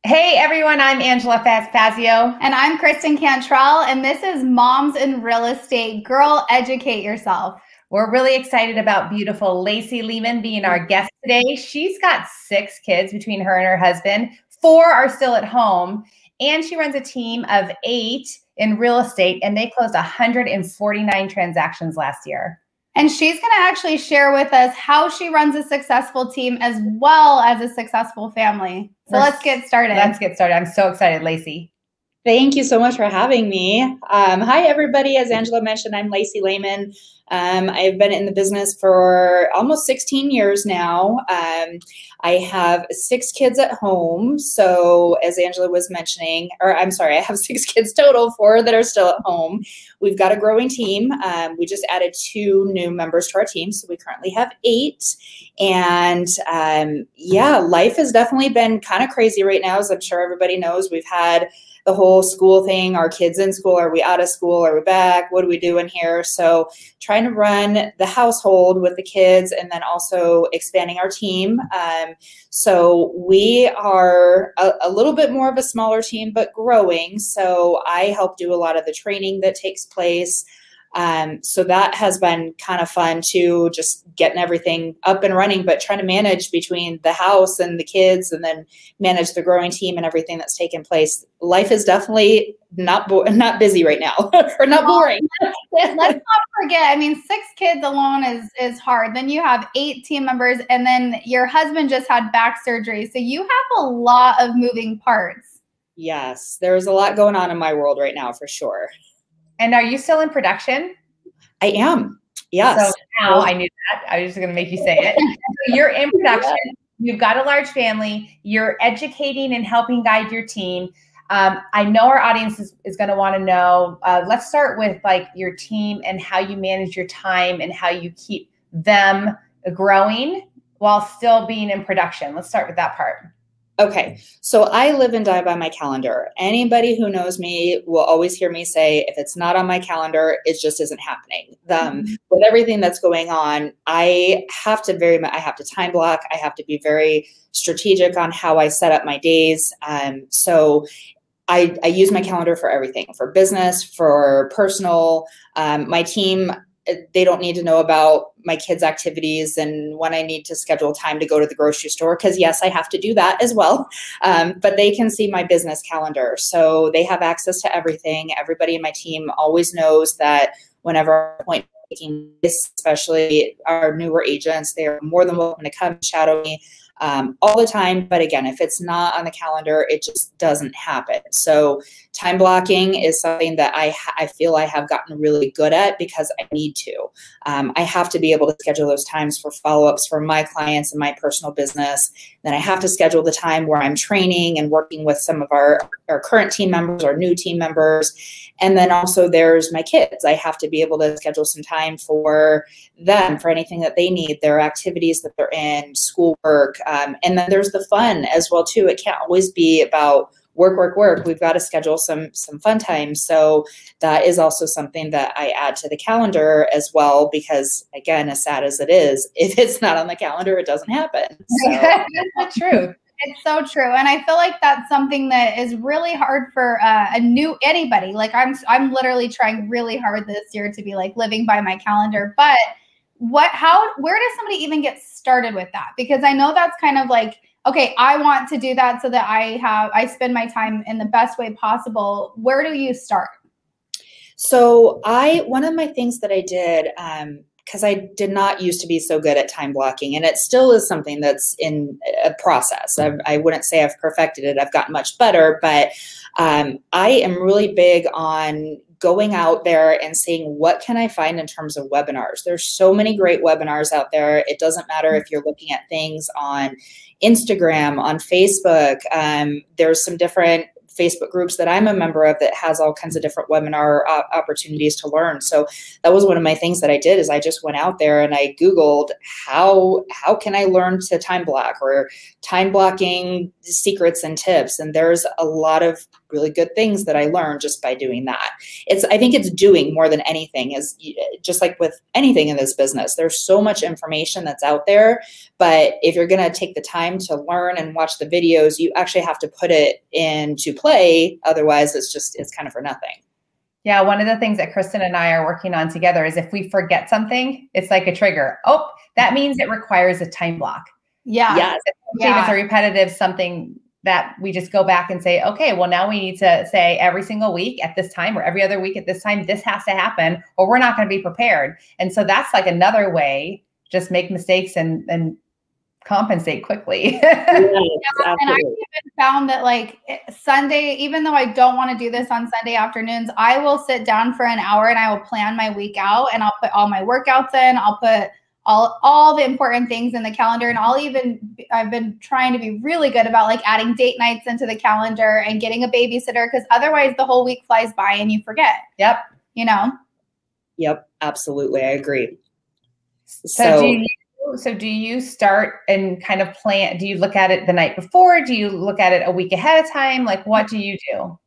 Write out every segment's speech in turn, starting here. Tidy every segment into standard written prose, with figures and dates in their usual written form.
Hey everyone, I'm Angela Fazio. And I'm Kristen Cantrell, and this is Moms in Real Estate. Girl, educate yourself. We're really excited about beautiful Lacey Lehman being our guest today. She's got 6 kids between her and her husband. 4 are still at home, and she runs a team of 8 in real estate, and they closed 149 transactions last year. And she's going to actually share with us how she runs a successful team as well as a successful family. So let's get started. Let's get started. I'm so excited, Lacey. Thank you so much for having me. Hi, everybody. As Angela mentioned, I'm Lacey Lehman. I've been in the business for almost 16 years now. I have 6 kids at home. So as Angela was mentioning, or I'm sorry, I have 6 kids total, 4 that are still at home. We've got a growing team. We just added 2 new members to our team. So we currently have 8. And yeah, life has definitely been kind of crazy right now. As I'm sure everybody knows, we've had the whole school thing. Are kids in school? Are we out of school? Are we back? What do we do in here? So trying to run the household with the kids and then also expanding our team. So we are a little bit more of a smaller team, but growing. So I help do a lot of the training that takes place. So that has been kind of fun too, just getting everything up and running, but trying to manage between the house and the kids and then manage the growing team and everything that's taken place. Life is definitely not busy right now or not boring. Let's not forget, I mean, 6 kids alone is hard. Then you have 8 team members and then your husband just had back surgery. So you have a lot of moving parts. Yes, there's a lot going on in my world right now for sure. And are you still in production? I am. Yes. So now I knew that. I was just going to make you say it. So you're in production. You've got a large family. You're educating and helping guide your team. I know our audience is going to want to know. Let's start with like your team and how you manage your time and how you keep them growing while still being in production. Let's start with that part. Okay, so I live and die by my calendar. Anybody who knows me will always hear me say, if it's not on my calendar, it just isn't happening. With everything that's going on, I have to time block. I have to be very strategic on how I set up my days. So I use my calendar for everything, for business, for personal. My team, they don't need to know about my kids' activities and when I need to schedule time to go to the grocery store, because yes, I have to do that as well. But they can see my business calendar. So they have access to everything. Everybody in my team always knows that whenever I'm taking this, especially our newer agents, they're more than welcome to come shadow me all the time. But again, if it's not on the calendar, it just doesn't happen. So time blocking is something that I feel I have gotten really good at because I need to. I have to be able to schedule those times for follow-ups for my clients and my personal business. Then I have to schedule the time where I'm training and working with some of our current team members, our new team members. And then also there's my kids. I have to be able to schedule some time for them, for anything that they need, their activities that they're in, schoolwork. And then there's the fun as well too. It can't always be about work, work, work. We've got to schedule some fun time. So that is also something that I add to the calendar as well, because again, as sad as it is, if it's not on the calendar, it doesn't happen. So. That's true. It's so true. And I feel like that's something that is really hard for anybody. Like I'm literally trying really hard this year to be like living by my calendar. But where does somebody even get started with that? Because I know that's kind of like, okay, I want to do that so that I spend my time in the best way possible. Where do you start? So one of my things that I did, because I did not used to be so good at time blocking, and it still is something that's in a process. I wouldn't say I've perfected it. I've gotten much better, but I am really big on going out there and seeing what can I find in terms of webinars. There's so many great webinars out there. It doesn't matter if you're looking at things on Instagram, on Facebook. There's some different Facebook groups that I'm a member of that has all kinds of different webinar opportunities to learn. So that was one of my things that I did is I just went out there and I Googled how can I learn to time block or time blocking secrets and tips. And there's a lot of really good things that I learned just by doing that. I think it's doing more than anything, is just like with anything in this business. There's so much information that's out there, but if you're going to take the time to learn and watch the videos, you actually have to put it into play. Otherwise it's kind of for nothing. Yeah. One of the things that Kristen and I are working on together is if we forget something, it's like a trigger. Oh, that means it requires a time block. Yeah. Yes. If it's a repetitive something that we just go back and say, okay, well, now we need to say every single week at this time or every other week at this time, this has to happen or we're not going to be prepared. And so that's like another way, just make mistakes and compensate quickly. Yes, and I even found that like Sunday, even though I don't want to do this on Sunday afternoons, I will sit down for an hour and I will plan my week out and I'll put all my workouts in. I'll put all the important things in the calendar. And I've been trying to be really good about like adding date nights into the calendar and getting a babysitter, because otherwise the whole week flies by and you forget. Yep. You know? Yep. Absolutely. I agree. So do you start and kind of plan? Do you look at it the night before? Do you look at it a week ahead of time? Like, what do you do?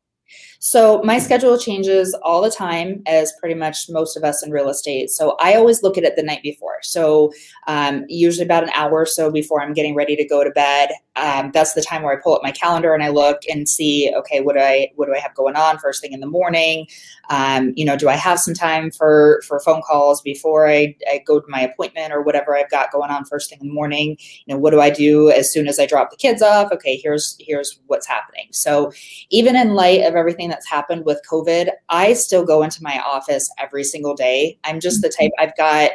So my schedule changes all the time, as pretty much most of us in real estate. So I always look at it the night before. So usually about an hour or so before I'm getting ready to go to bed. That's the time where I pull up my calendar and I look and see, okay, what do I have going on first thing in the morning? Do I have some time for phone calls before I go to my appointment or whatever I've got going on first thing in the morning? What do I do as soon as I drop the kids off? Okay, here's what's happening. So even in light of everything that's happened with COVID, I still go into my office every single day. I'm just the type, I've got,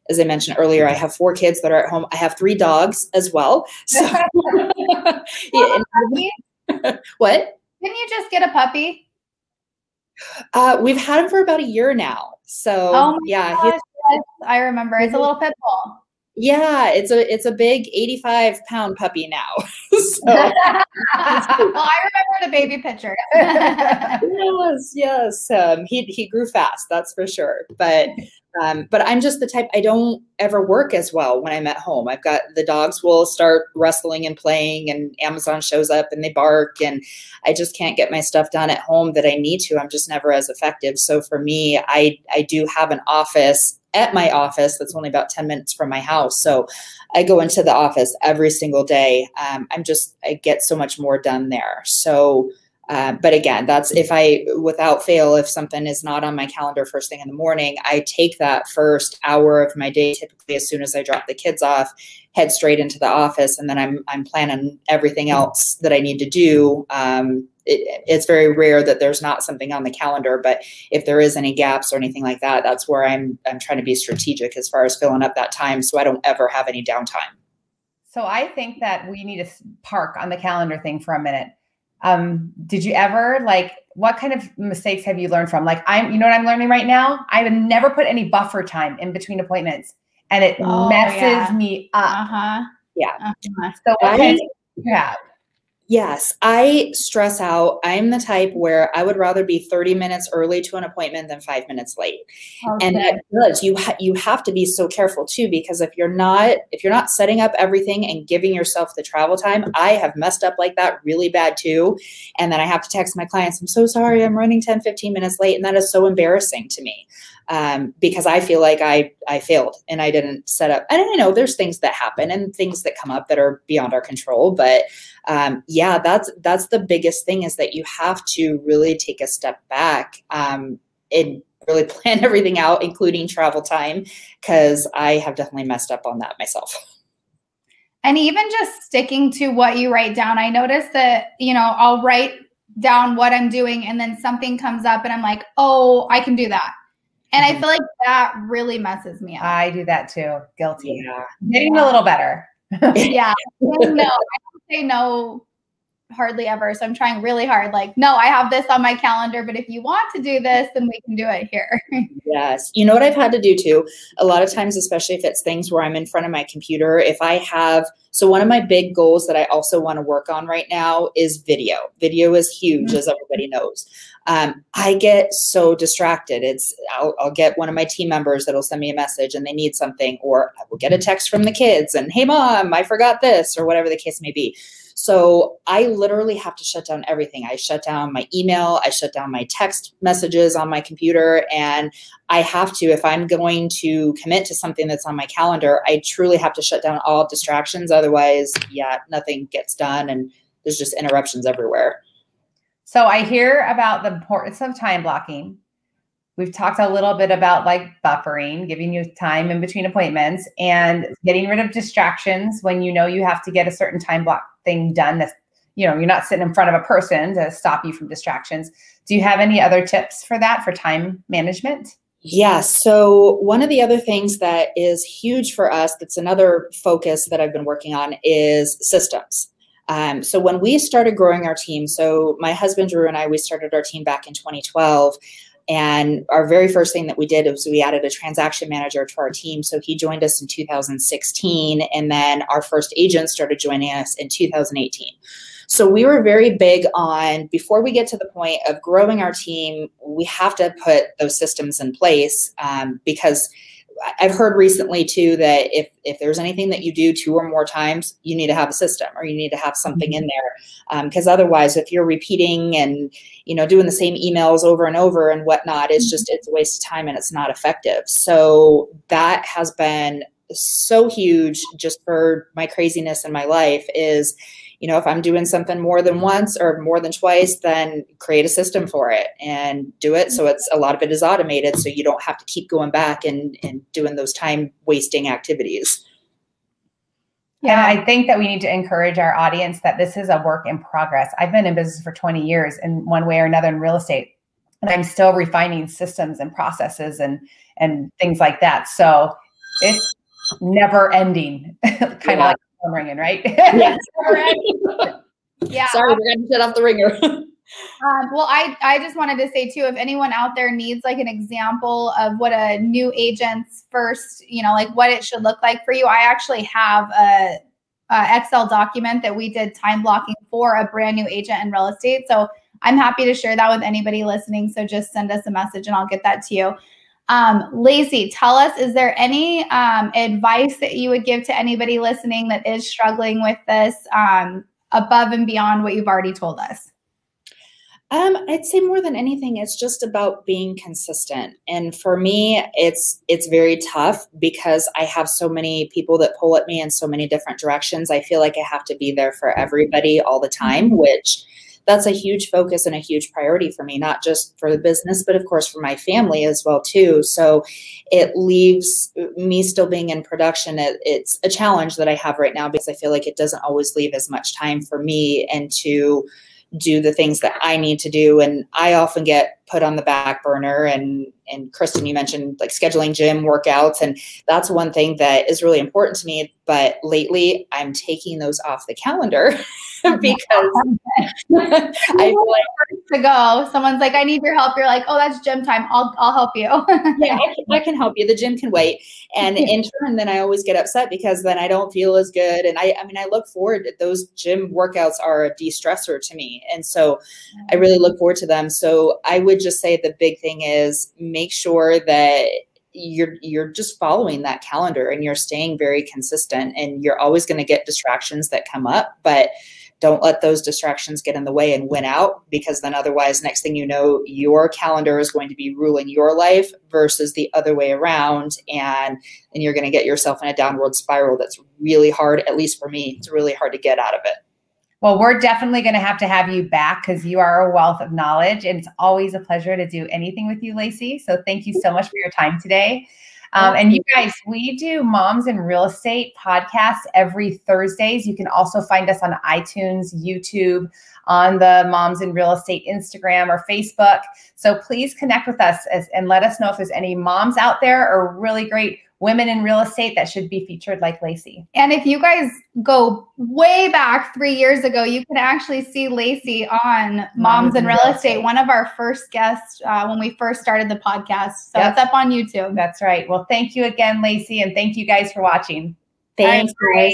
as I mentioned earlier, I have 4 kids that are at home. I have 3 dogs as well. So what? Didn't you just get a puppy? We've had him for about a year now. So yeah, gosh, yes, I remember. It's a little pit bull. Yeah, it's a big 85-pound puppy now. So, well, I remember the baby picture. yes. He grew fast, that's for sure. But I'm just the type, I don't ever work as well when I'm at home. I've got the dogs will start wrestling and playing, and Amazon shows up and they bark, and I just can't get my stuff done at home that I need to. I'm just never as effective. So for me, I do have an office at my office that's only about 10 minutes from my house. So I go into the office every single day. I get so much more done there. So, but again, that's without fail, if something is not on my calendar first thing in the morning, I take that first hour of my day, typically as soon as I drop the kids off, head straight into the office. And then I'm planning everything else that I need to do. It's very rare that there's not something on the calendar, but if there is any gaps or anything like that, that's where I'm trying to be strategic as far as filling up that time so I don't ever have any downtime. So I think that we need to park on the calendar thing for a minute. Did you ever what kind of mistakes have you learned from? Like you know what I'm learning right now? I have never put any buffer time in between appointments, and it messes me up. Yeah. So what kind of you have? Yes, I stress out. I'm the type where I would rather be 30 minutes early to an appointment than 5 minutes late. Okay. And that does, you have to be so careful too, because if you're not setting up everything and giving yourself the travel time, I have messed up like that really bad too. And then I have to text my clients, I'm so sorry, I'm running 10, 15 minutes late. And that is so embarrassing to me. Because I feel like I failed and I didn't set up. And I know there's things that happen and things that come up that are beyond our control. But that's the biggest thing, is that you have to really take a step back and really plan everything out, including travel time, because I have definitely messed up on that myself. And even just sticking to what you write down. I noticed that, I'll write down what I'm doing and then something comes up and I'm like, oh, I can do that. And I feel like that really messes me up. I do that too. Guilty. Yeah. Getting a little better. Yeah. No, I don't say no hardly ever. So I'm trying really hard. Like, no, I have this on my calendar, but if you want to do this, then we can do it here. Yes. You know what I've had to do too? A lot of times, especially if it's things where I'm in front of my computer, so one of my big goals that I also want to work on right now is video. Video is huge, as everybody knows. I get so distracted. I'll get one of my team members that'll send me a message and they need something, or I will get a text from the kids and, hey mom, I forgot this, or whatever the case may be. So I literally have to shut down everything. I shut down my email, I shut down my text messages on my computer, and I have to, if I'm going to commit to something that's on my calendar, I truly have to shut down all distractions. Otherwise, yeah, nothing gets done and there's just interruptions everywhere. So I hear about the importance of time blocking. We've talked a little bit about like buffering, giving you time in between appointments, and getting rid of distractions when you know you have to get a certain time block thing done that's, you know, you're not sitting in front of a person to stop you from distractions. Do you have any other tips for that, for time management? Yeah. So one of the other things that is huge for us, that's another focus that I've been working on, is systems. So when we started growing our team, so my husband, Drew, and I, we started our team back in 2012. And our very first thing that we did was we added a transaction manager to our team. So he joined us in 2016. And then our first agent started joining us in 2018. So we were very big on, before we get to the point of growing our team, we have to put those systems in place, because I've heard recently too that if there's anything that you do 2 or more times, you need to have a system, or you need to have something in there. Because otherwise, if you're repeating and, you know, doing the same emails over and over and whatnot, it's a waste of time and it's not effective. So that has been so huge just for my craziness in my life is, you know, if I'm doing something more than once or more than twice, then create a system for it and do it. So a lot of it is automated. So you don't have to keep going back and doing those time wasting activities. Yeah, and I think that we need to encourage our audience that this is a work in progress. I've been in business for 20 years in one way or another in real estate, and I'm still refining systems and processes and things like that. So it's never ending, kind of like phone ringing, right? Yeah. Yeah. Sorry, we're going to shut off the ringer. Well, I just wanted to say too, if anyone out there needs like an example of what a new agent's first, you know, like what it should look like for you, I actually have a Excel document that we did time blocking for a brand new agent in real estate. So I'm happy to share that with anybody listening. So just send us a message and I'll get that to you. Lacey, tell us, is there any advice that you would give to anybody listening that is struggling with this above and beyond what you've already told us? I'd say more than anything, it's just about being consistent. And for me, it's very tough because I have so many people that pull at me in so many different directions. I feel like I have to be there for everybody all the time, which that's a huge focus and a huge priority for me, not just for the business, but of course for my family as well too. So it leaves me still being in production. It's a challenge that I have right now because I feel like it doesn't always leave as much time for me and to do the things that I need to do. And I often get put on the back burner. And Kristen, you mentioned like scheduling gym workouts. And that's one thing that is really important to me. But lately I'm taking those off the calendar because I feel like to go. Someone's like, I need your help. You're like, oh, that's gym time. I'll help you. Yeah, I can help you. The gym can wait. And in turn, then I always get upset because then I don't feel as good. And I mean, I look forward to those gym workouts are a de-stressor to me. And so I really look forward to them. So I would just say the big thing is make sure that you're just following that calendar and you're staying very consistent, and you're always going to get distractions that come up, but don't let those distractions get in the way and win out, because then otherwise, next thing you know, your calendar is going to be ruling your life versus the other way around. And you're going to get yourself in a downward spiral that's really hard, at least for me, it's really hard to get out of it. Well, we're definitely going to have you back because you are a wealth of knowledge, and it's always a pleasure to do anything with you, Lacey. So thank you so much for your time today. And you guys, we do Moms in Real Estate podcasts every Thursdays. You can also find us on iTunes, YouTube, on the Moms in Real Estate Instagram or Facebook. So please connect with us and let us know if there's any moms out there or really great women in real estate that should be featured like Lacey. And if you guys go way back 3 years ago, you can actually see Lacey on Moms in Real Estate, one of our first guests when we first started the podcast. So it's up on YouTube. That's right. Well, thank you again, Lacey, and thank you guys for watching. Thanks, guys.